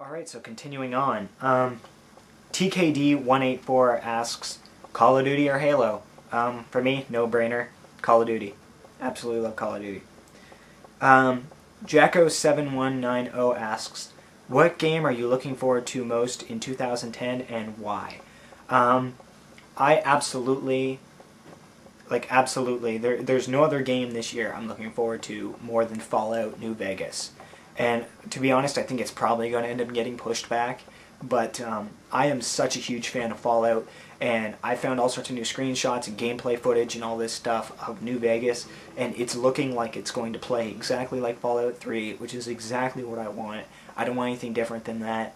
Alright, so continuing on. TKD184 asks, Call of Duty or Halo? For me, no brainer. Call of Duty. Absolutely love Call of Duty. Jacko7190 asks, what game are you looking forward to most in 2010 and why? I absolutely, there's no other game this year I'm looking forward to more than Fallout New Vegas. And to be honest, I think it's probably going to end up getting pushed back. But I am such a huge fan of Fallout, and I found all sorts of new screenshots and gameplay footage and all this stuff of New Vegas, and it's looking like it's going to play exactly like Fallout 3, which is exactly what I want. I don't want anything different than that,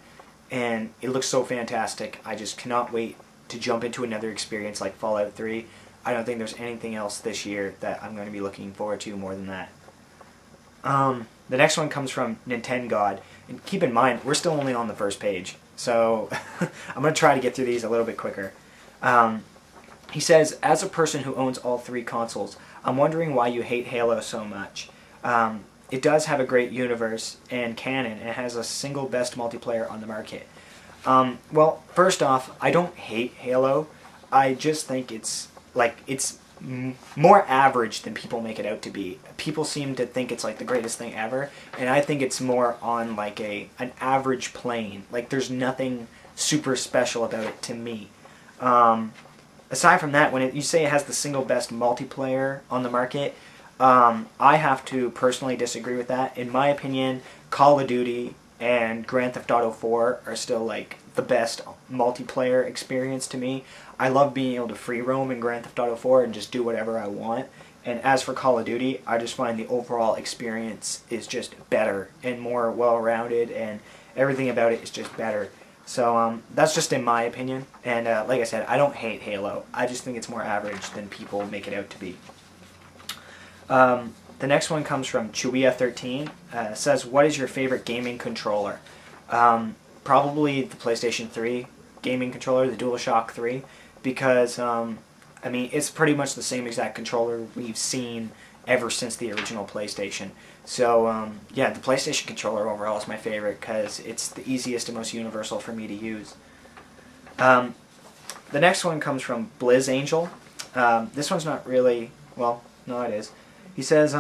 and it looks so fantastic. I just cannot wait to jump into another experience like Fallout 3. I don't think there's anything else this year that I'm going to be looking forward to more than that. The next one comes from Nintendo, and keep in mind, we're still only on the first page, so I'm going to try to get through these a little bit quicker. He says, as a person who owns all three consoles, I'm wondering why you hate Halo so much. It does have a great universe and canon, and it has a single best multiplayer on the market. Well, first off, I don't hate Halo. I just think it's more average than people make it out to be. People seem to think it's like the greatest thing ever, and I think it's more on like an average plane. Like there's nothing super special about it to me. Aside from that, when you say it has the single best multiplayer on the market, I have to personally disagree with that. In my opinion, Call of Duty and Grand Theft Auto 4 are still like the best multiplayer experience to me. I love being able to free roam in Grand Theft Auto 4 and just do whatever I want. And as for Call of Duty, I just find the overall experience is just better and more well-rounded, and everything about it is just better. So that's just in my opinion. And like I said, I don't hate Halo. I just think it's more average than people make it out to be. The next one comes from Chuia13. Says, what is your favorite gaming controller? Probably the PlayStation 3 gaming controller, the DualShock 3, because, I mean, it's pretty much the same exact controller we've seen ever since the original PlayStation. So, yeah, the PlayStation controller overall is my favorite because it's the easiest and most universal for me to use. The next one comes from Blizz Angel. This one's not really, well, no it is. He says,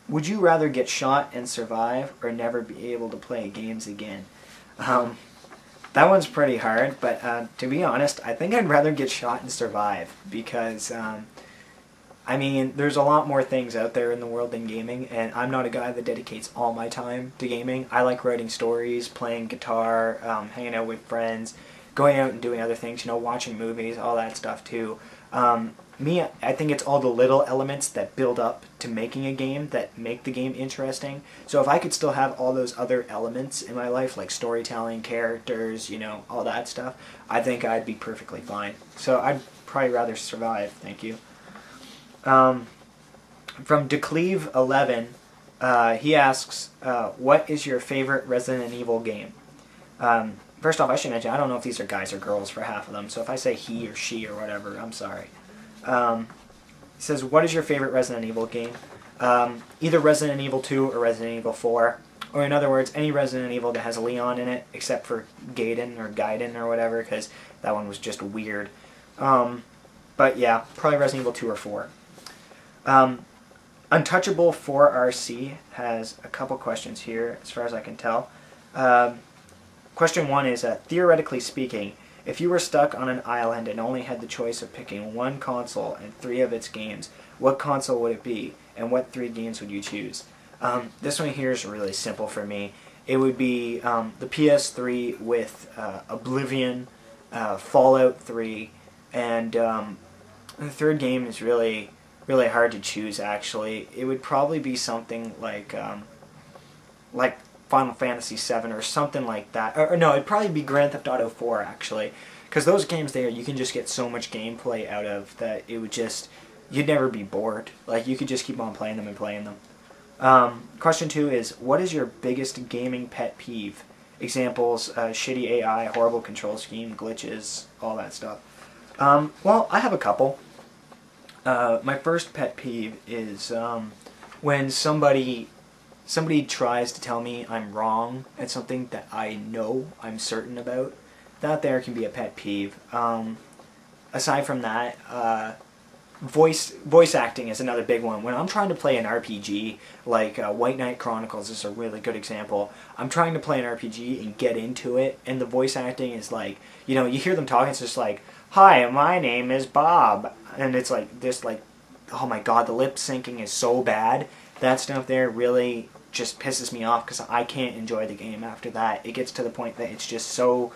would you rather get shot and survive or never be able to play games again? That one's pretty hard, but to be honest, I think I'd rather get shot and survive because, I mean, there's a lot more things out there in the world than gaming, and I'm not a guy that dedicates all my time to gaming. I like writing stories, playing guitar, hanging out with friends, going out and doing other things, watching movies, all that stuff too. I think it's all the little elements that build up to making a game that make the game interesting. So if I could still have all those other elements in my life, like storytelling, characters, all that stuff, I think I'd be perfectly fine. So I'd probably rather survive, thank you. From Decleve11, he asks, what is your favorite Resident Evil game? First off, I should mention, I don't know if these are guys or girls for half of them, so if I say he or she or whatever, I'm sorry. He says, what is your favorite Resident Evil game? Either Resident Evil 2 or Resident Evil 4. Or in other words, any Resident Evil that has Leon in it, except for Gaiden or whatever, because that one was just weird. But yeah, probably Resident Evil 2 or 4. Untouchable 4RC has a couple questions here, as far as I can tell. Question 1 is, theoretically speaking, if you were stuck on an island and only had the choice of picking one console and 3 of its games, what console would it be, and what 3 games would you choose? This one here is really simple for me. It would be the PS3 with Oblivion, Fallout 3, and the 3rd game is really hard to choose, actually. It would probably be something like Final Fantasy VII or something like that. Or no, it'd probably be Grand Theft Auto 4, actually. Because those games there, you can just get so much gameplay out of that it would just, you'd never be bored. Like, you could just keep on playing them and playing them. Question 2 is, what is your biggest gaming pet peeve? Examples, shitty AI, horrible control scheme, glitches, all that stuff. Well, I have a couple. My first pet peeve is when somebody somebody tries to tell me I'm wrong at something that I know I'm certain about, that there can be a pet peeve. Aside from that, voice acting is another big one. When I'm trying to play an RPG, like White Knight Chronicles is a really good example. I'm trying to play an RPG and get into it, and the voice acting is like, you know, you hear them talking, it's just like, "Hi, my name is Bob," and it's like this, like, oh my god, the lip syncing is so bad. That stuff there really just pisses me off because I can't enjoy the game after that. It gets to the point that it's just so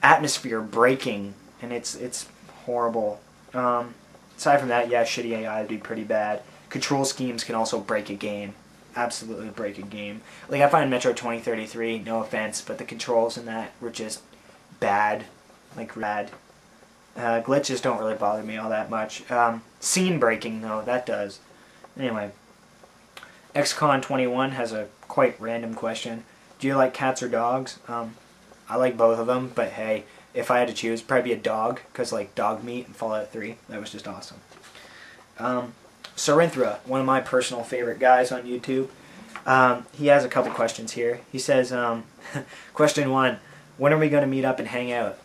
atmosphere breaking, and it's horrible. Aside from that, yeah, shitty AI would be pretty bad. Control schemes can also break a game. Absolutely break a game. Like, I find Metro 2033, no offense, but the controls in that were just bad. Like, bad. Glitches don't really bother me all that much. Scene breaking, though, that does. Anyway, XCon21 has a quite random question. Do you like cats or dogs? I like both of them, but hey, if I had to choose, probably be a dog, because like Dog Meat and Fallout 3, that was just awesome. Sarinthra, one of my personal favorite guys on YouTube, he has a couple questions here. He says, question 1, when are we going to meet up and hang out?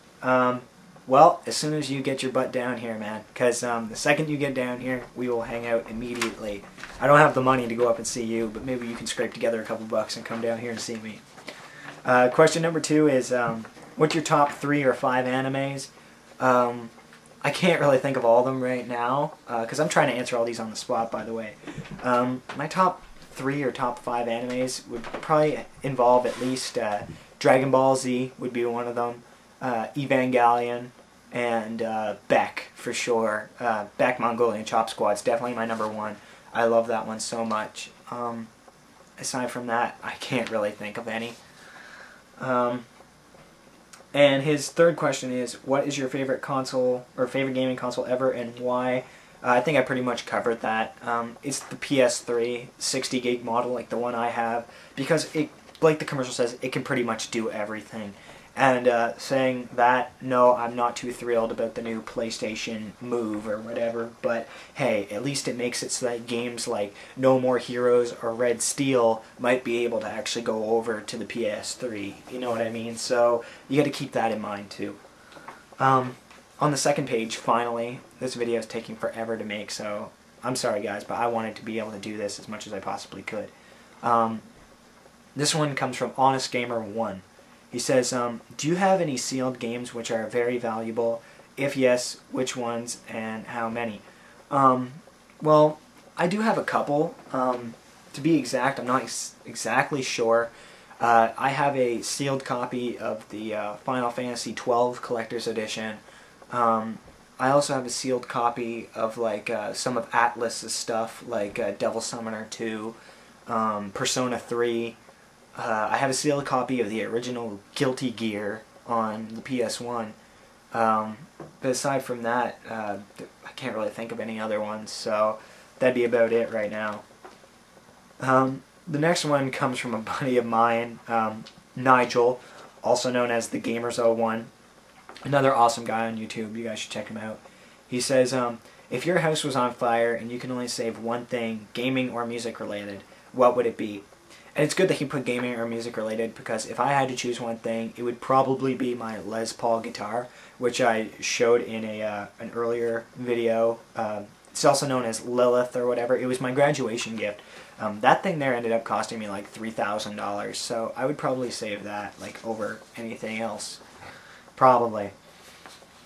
Well, as soon as you get your butt down here, man, because the second you get down here, we will hang out immediately. I don't have the money to go up and see you, but maybe you can scrape together a couple bucks and come down here and see me. Question number 2 is, what's your top 3 or 5 animes? I can't really think of all of them right now, because I'm trying to answer all these on the spot, by the way. My top 3 or top 5 animes would probably involve at least Dragon Ball Z would be one of them, Evangelion, and Beck, for sure. Beck, Mongolian Chop Squad's definitely my number 1. I love that one so much. Aside from that, I can't really think of any. And his third question is, what is your favorite console or favorite gaming console ever and why? I think I pretty much covered that. It's the PS3 60 gig model, like the one I have, because it, like the commercial says, it can pretty much do everything. And saying that, no, I'm not too thrilled about the new PlayStation Move or whatever, but hey, at least it makes it so that games like No More Heroes or Red Steel might be able to actually go over to the PS3, you know what I mean? So you got to keep that in mind too. On the second page, finally, this video is taking forever to make, so I'm sorry guys, but I wanted to be able to do this as much as I possibly could. This one comes from Honest Gamer 1. He says, do you have any sealed games which are very valuable? If yes, which ones and how many? Well, I do have a couple. To be exact, I'm not exactly sure. I have a sealed copy of the Final Fantasy XII Collector's Edition. I also have a sealed copy of like some of Atlus's stuff, like Devil Summoner 2, Persona 3. I have a sealed copy of the original Guilty Gear on the PS1. But aside from that, I can't really think of any other ones, so that'd be about it right now. The next one comes from a buddy of mine, Nigel, also known as the Gamers01. Another awesome guy on YouTube. You guys should check him out. He says, if your house was on fire and you can only save one thing, gaming or music related, what would it be? And it's good that he put gaming or music related, because if I had to choose one thing, it would probably be my Les Paul guitar, which I showed in an earlier video. It's also known as Lilith or whatever. It was my graduation gift. That thing there ended up costing me like $3,000, so I would probably save that like over anything else. Probably.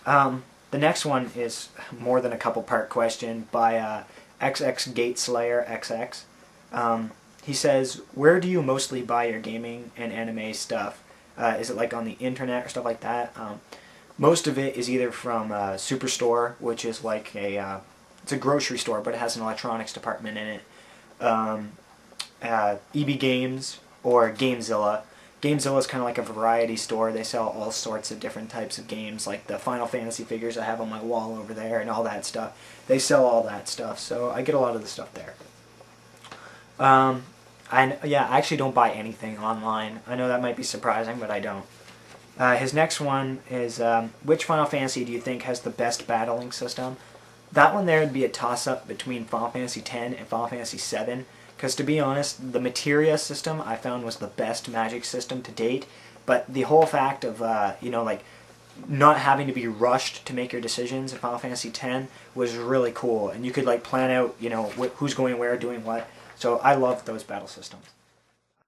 The next one is more than a couple part question by XX Gateslayer XX. He says, where do you mostly buy your gaming and anime stuff? Is it like on the internet or stuff like that? Most of it is either from Superstore, which is like it's a grocery store, but it has an electronics department in it. EB Games or Gamezilla. Gamezilla is kind of like a variety store. They sell all sorts of different types of games, like the Final Fantasy figures I have on my wall over there and all that stuff. They sell all that stuff, so I get a lot of the stuff there. I actually don't buy anything online. I know that might be surprising, but I don't. His next one is, which Final Fantasy do you think has the best battling system? That one there would be a toss-up between Final Fantasy X and Final Fantasy VII, Because to be honest, the materia system I found was the best Magic system to date. But the whole fact of like not having to be rushed to make your decisions in Final Fantasy X was really cool, and you could like plan out who's going where, doing what. So I loved those battle systems.